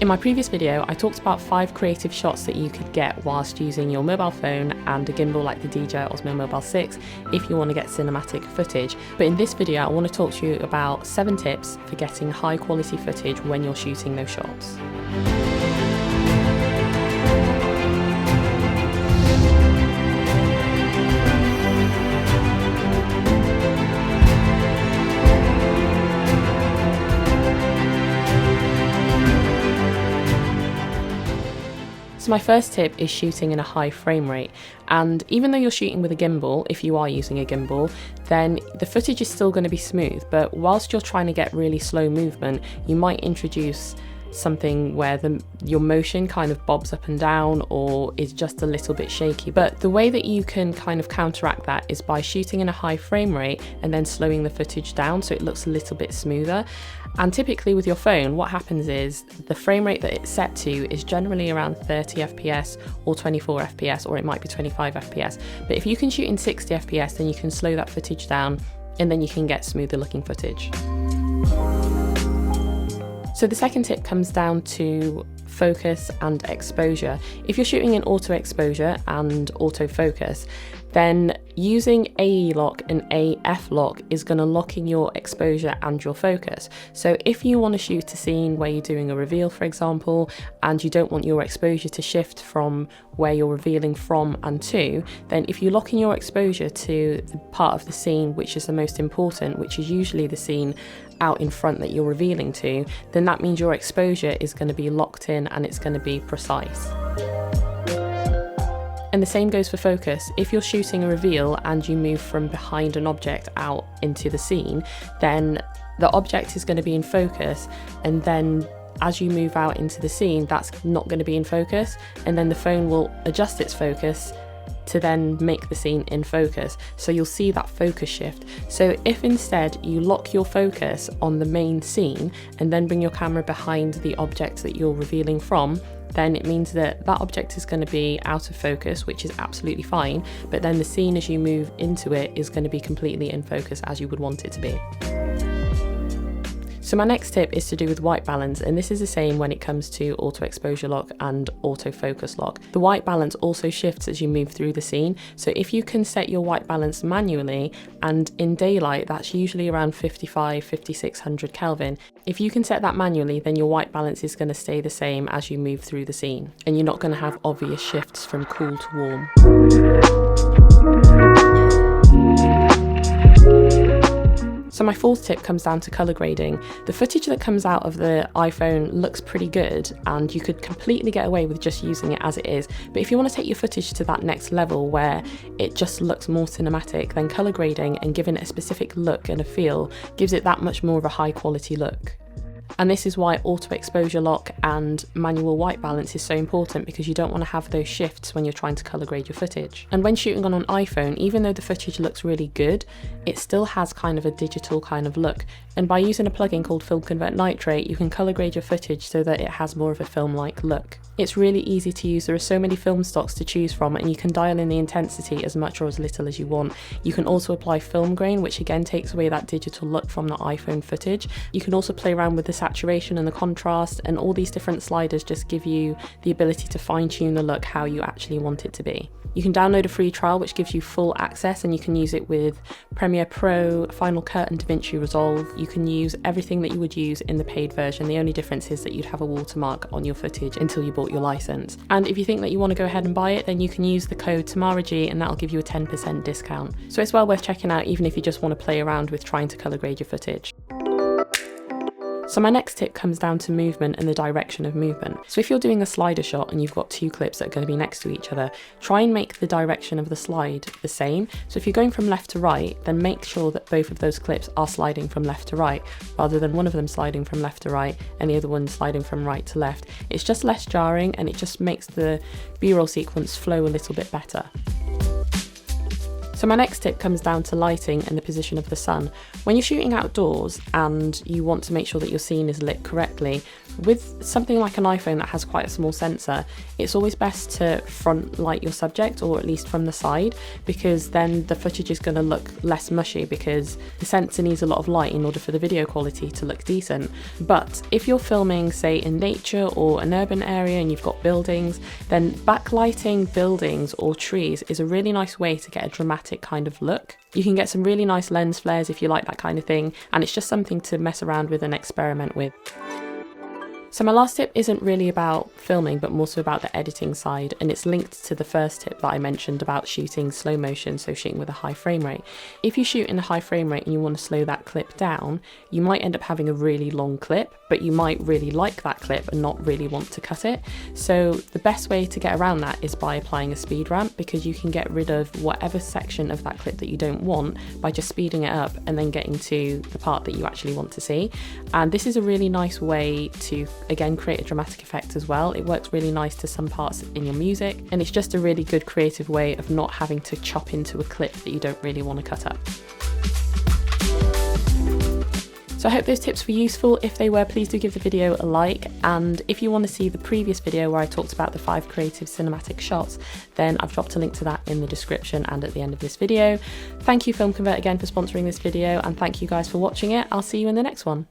In my previous video, I talked about 5 creative shots that you could get whilst using your mobile phone and a gimbal like the DJI Osmo Mobile 6 if you want to get cinematic footage. But in this video, I want to talk to you about 7 tips for getting high quality footage when you're shooting those shots. So my first tip is shooting in a high frame rate, and even though you're shooting with a gimbal, if you are using a gimbal, then the footage is still going to be smooth, but whilst you're trying to get really slow movement, you might introduce something where your motion kind of bobs up and down or is just a little bit shaky. But the way that you can kind of counteract that is by shooting in a high frame rate and then slowing the footage down so it looks a little bit smoother. And typically with your phone, what happens is the frame rate that it's set to is generally around 30 FPS or 24 FPS, or it might be 25 FPS. But if you can shoot in 60 FPS, then you can slow that footage down and then you can get smoother looking footage. So the second tip comes down to focus and exposure. If you're shooting in auto exposure and autofocus, then using AE lock and AF lock is going to lock in your exposure and your focus. So if you want to shoot a scene where you're doing a reveal, for example, and you don't want your exposure to shift from where you're revealing from and to, then if you lock in your exposure to the part of the scene which is the most important, which is usually the scene out in front that you're revealing to, then that means your exposure is going to be locked in and it's going to be precise. And the same goes for focus. If you're shooting a reveal and you move from behind an object out into the scene, then the object is going to be in focus, and then as you move out into the scene, that's not going to be in focus, and then the phone will adjust its focus to then make the scene in focus. So you'll see that focus shift. So if instead you lock your focus on the main scene and then bring your camera behind the object that you're revealing from, then it means that that object is going to be out of focus, which is absolutely fine, but then the scene as you move into it is going to be completely in focus as you would want it to be. So my next tip is to do with white balance, and this is the same when it comes to auto exposure lock and autofocus lock. The white balance also shifts as you move through the scene, so if you can set your white balance manually, and in daylight that's usually around 5600 Kelvin, if you can set that manually, then your white balance is going to stay the same as you move through the scene, and you're not going to have obvious shifts from cool to warm. So my fourth tip comes down to colour grading. The footage that comes out of the iPhone looks pretty good, and you could completely get away with just using it as it is. But if you want to take your footage to that next level where it just looks more cinematic, then colour grading and giving it a specific look and a feel gives it that much more of a high quality look. And this is why auto exposure lock and manual white balance is so important, because you don't want to have those shifts when you're trying to colour grade your footage. And when shooting on an iPhone, even though the footage looks really good, it still has kind of a digital kind of look. And by using a plugin called Film Convert Nitrate, you can colour grade your footage so that it has more of a film-like look. It's really easy to use. There are so many film stocks to choose from, and you can dial in the intensity as much or as little as you want. You can also apply film grain, which again takes away that digital look from the iPhone footage. You can also play around with the saturation and the contrast, and all these different sliders just give you the ability to fine-tune the look how you actually want it to be. You can download a free trial which gives you full access, and you can use it with Premiere Pro, Final Cut and DaVinci Resolve. You can use everything that you would use in the paid version. The only difference is that you'd have a watermark on your footage until you bought your license. And if you think that you want to go ahead and buy it, then you can use the code TamaraG and that'll give you a 10% discount. So it's well worth checking out, even if you just want to play around with trying to colour grade your footage. So my next tip comes down to movement and the direction of movement. So if you're doing a slider shot and you've got 2 clips that are going to be next to each other, try and make the direction of the slide the same. So if you're going from left to right, then make sure that both of those clips are sliding from left to right, rather than one of them sliding from left to right and the other one sliding from right to left. It's just less jarring, and it just makes the B-roll sequence flow a little bit better. So my next tip comes down to lighting and the position of the sun. When you're shooting outdoors and you want to make sure that your scene is lit correctly, with something like an iPhone that has quite a small sensor, it's always best to front light your subject, or at least from the side, because then the footage is going to look less mushy because the sensor needs a lot of light in order for the video quality to look decent. But if you're filming, say, in nature or an urban area and you've got buildings, then backlighting buildings or trees is a really nice way to get a dramatic kind of look. You can get some really nice lens flares if you like that kind of thing, and it's just something to mess around with and experiment with. So my last tip isn't really about filming, but more so about the editing side, and it's linked to the first tip that I mentioned about shooting slow motion, so shooting with a high frame rate. If you shoot in a high frame rate and you want to slow that clip down, you might end up having a really long clip, but you might really like that clip and not really want to cut it. So the best way to get around that is by applying a speed ramp, because you can get rid of whatever section of that clip that you don't want by just speeding it up and then getting to the part that you actually want to see. And this is a really nice way to, again, create a dramatic effect as well. It works really nice to some parts in your music, and it's just a really good creative way of not having to chop into a clip that you don't really want to cut up. So I hope those tips were useful. If they were, please do give the video a like, and if you want to see the previous video where I talked about the 5 creative cinematic shots, then I've dropped a link to that in the description and at the end of this video. Thank you Film Convert again for sponsoring this video, and thank you guys for watching it. I'll see you in the next one.